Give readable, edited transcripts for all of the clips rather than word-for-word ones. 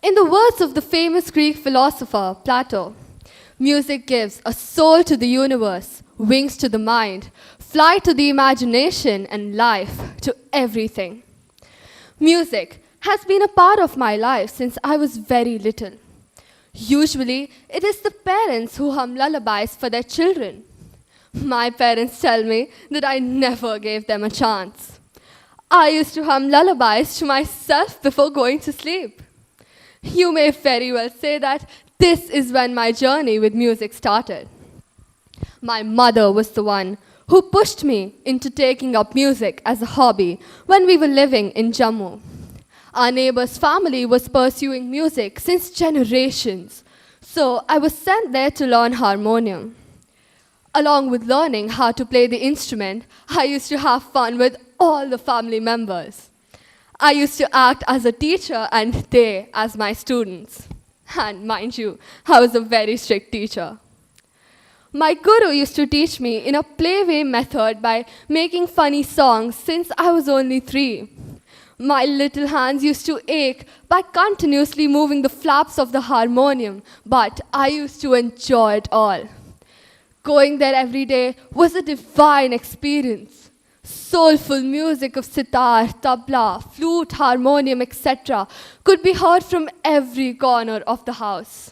In the words of the famous Greek philosopher Plato, music gives a soul to the universe, wings to the mind, flight to the imagination, and life to everything. Music has been a part of my life since I was very little. Usually, it is the parents who hum lullabies for their children. My parents tell me that I never gave them a chance. I used to hum lullabies to myself before going to sleep. You may very well say that this is when my journey with music started. My mother was the one who pushed me into taking up music as a hobby when we were living in Jammu. Our neighbor's family was pursuing music since generations, so I was sent there to learn harmonium. Along with learning how to play the instrument, I used to have fun with all the family members. I used to act as a teacher and they as my students. And mind you, I was a very strict teacher. My guru used to teach me in a playway method by making funny songs since I was only 3. My little hands used to ache by continuously moving the flaps of the harmonium, but I used to enjoy it all. Going there every day was a divine experience. Soulful music of sitar, tabla, flute, harmonium, etc. could be heard from every corner of the house.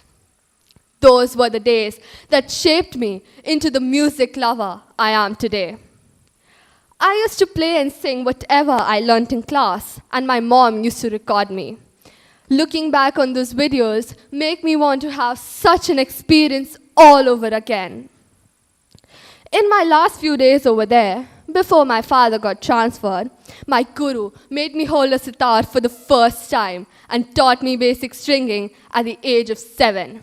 Those were the days that shaped me into the music lover I am today. I used to play and sing whatever I learnt in class, and my mom used to record me. Looking back on those videos make me want to have such an experience all over again. In my last few days over there, before my father got transferred, my guru made me hold a sitar for the first time and taught me basic stringing at the age of 7.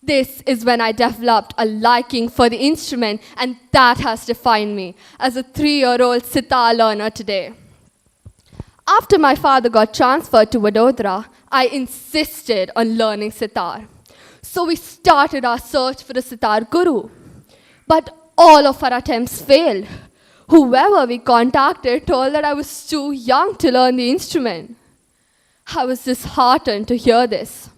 This is when I developed a liking for the instrument, and that has defined me as a 3-year-old sitar learner today. After my father got transferred to Vadodara, I insisted on learning sitar. So we started our search for a sitar guru. But all of our attempts failed. Whoever we contacted told that I was too young to learn the instrument. I was disheartened to hear this.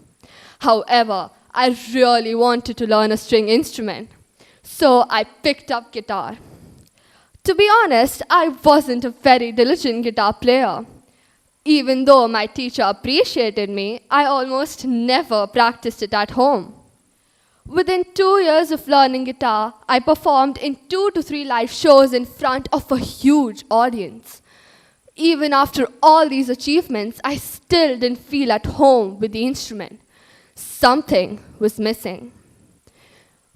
However, I really wanted to learn a string instrument, so I picked up guitar. To be honest, I wasn't a very diligent guitar player. Even though my teacher appreciated me, I almost never practiced it at home. Within 2 years of learning guitar, I performed in 2 to 3 live shows in front of a huge audience. Even after all these achievements, I still didn't feel at home with the instrument. Something was missing.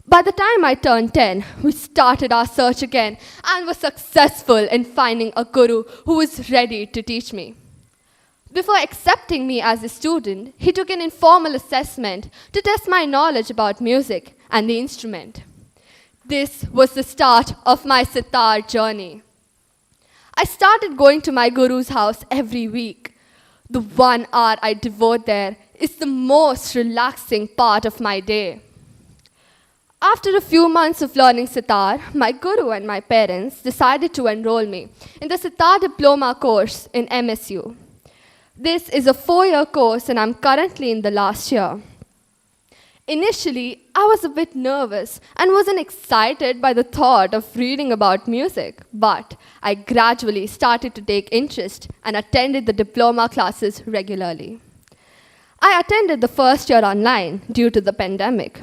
By the time I turned 10, we started our search again and were successful in finding a guru who was ready to teach me. Before accepting me as a student, he took an informal assessment to test my knowledge about music and the instrument. This was the start of my sitar journey. I started going to my guru's house every week. The 1 hour I devote there is the most relaxing part of my day. After a few months of learning sitar, my guru and my parents decided to enroll me in the Sitar diploma course in MSU. This is a 4-year course and I'm currently in the last year. Initially, I was a bit nervous and wasn't excited by the thought of reading about music, but I gradually started to take interest and attended the diploma classes regularly. I attended the first year online due to the pandemic.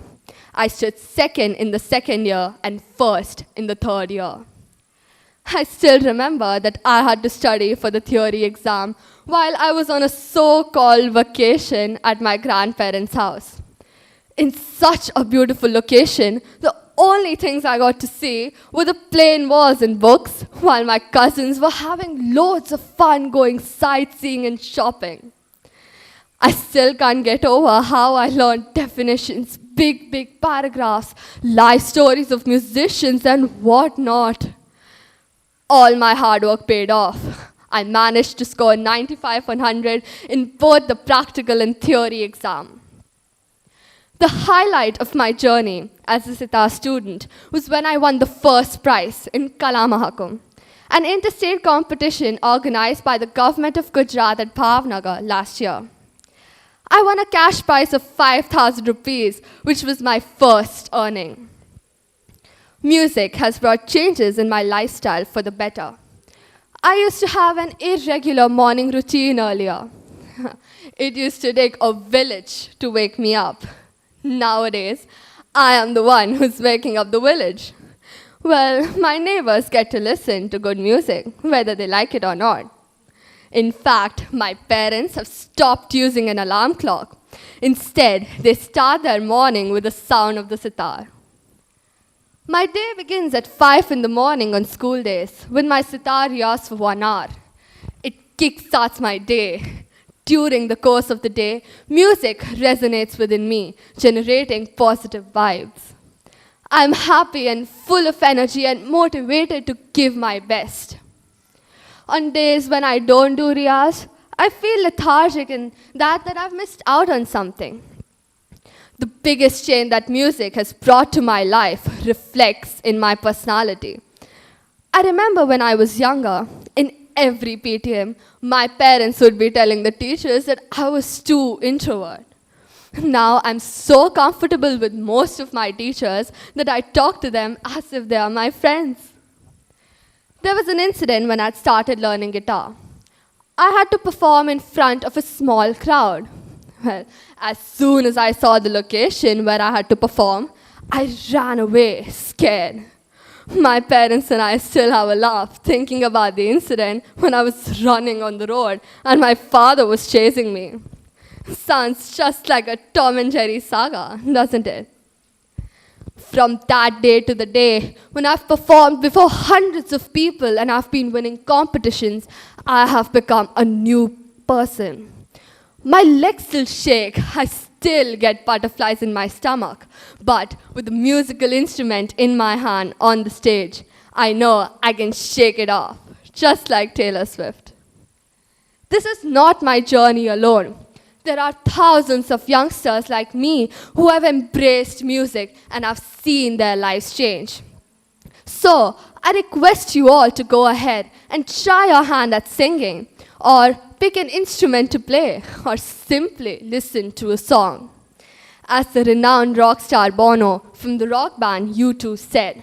I stood second in the second year and first in the third year. I still remember that I had to study for the theory exam while I was on a so-called vacation at my grandparents' house. In such a beautiful location, the only things I got to see were the plain walls and books, while my cousins were having loads of fun going sightseeing and shopping. I still can't get over how I learned definitions, big paragraphs, life stories of musicians and whatnot. All my hard work paid off. I managed to score 95 on 100 in both the practical and theory exam. The highlight of my journey as a sitar student was when I won the first prize in Kala Mahakumbh, an interstate competition organized by the government of Gujarat at Bhavnagar last year. I won a cash prize of 5,000 rupees, which was my first earning. Music has brought changes in my lifestyle for the better. I used to have an irregular morning routine earlier. It used to take a village to wake me up. Nowadays, I am the one who's waking up the village. Well, my neighbors get to listen to good music, whether they like it or not. In fact, my parents have stopped using an alarm clock. Instead, they start their morning with the sound of the sitar. My day begins at 5 in the morning on school days when my sitar rehearses for 1 hour. It kickstarts my day. During the course of the day, music resonates within me, generating positive vibes. I'm happy and full of energy and motivated to give my best. On days when I don't do riyaz, I feel lethargic and that I've missed out on something. The biggest change that music has brought to my life reflects in my personality. I remember when I was younger, in every PTM, my parents would be telling the teachers that I was too introvert. Now I'm so comfortable with most of my teachers that I talk to them as if they are my friends. There was an incident when I started learning guitar. I had to perform in front of a small crowd. Well, as soon as I saw the location where I had to perform, I ran away, scared. My parents and I still have a laugh thinking about the incident when I was running on the road and my father was chasing me. Sounds just like a Tom and Jerry saga, doesn't it? From that day to the day, when I've performed before hundreds of people and I've been winning competitions, I have become a new person. My legs still shake, I still get butterflies in my stomach, but with a musical instrument in my hand on the stage, I know I can shake it off, just like Taylor Swift. This is not my journey alone. There are thousands of youngsters like me who have embraced music and have seen their lives change. So, I request you all to go ahead and try your hand at singing, or pick an instrument to play, or simply listen to a song. As the renowned rock star Bono from the rock band U2 said,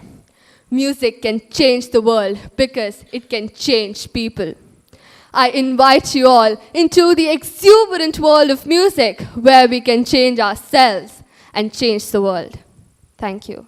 music can change the world because it can change people. I invite you all into the exuberant world of music where we can change ourselves and change the world. Thank you.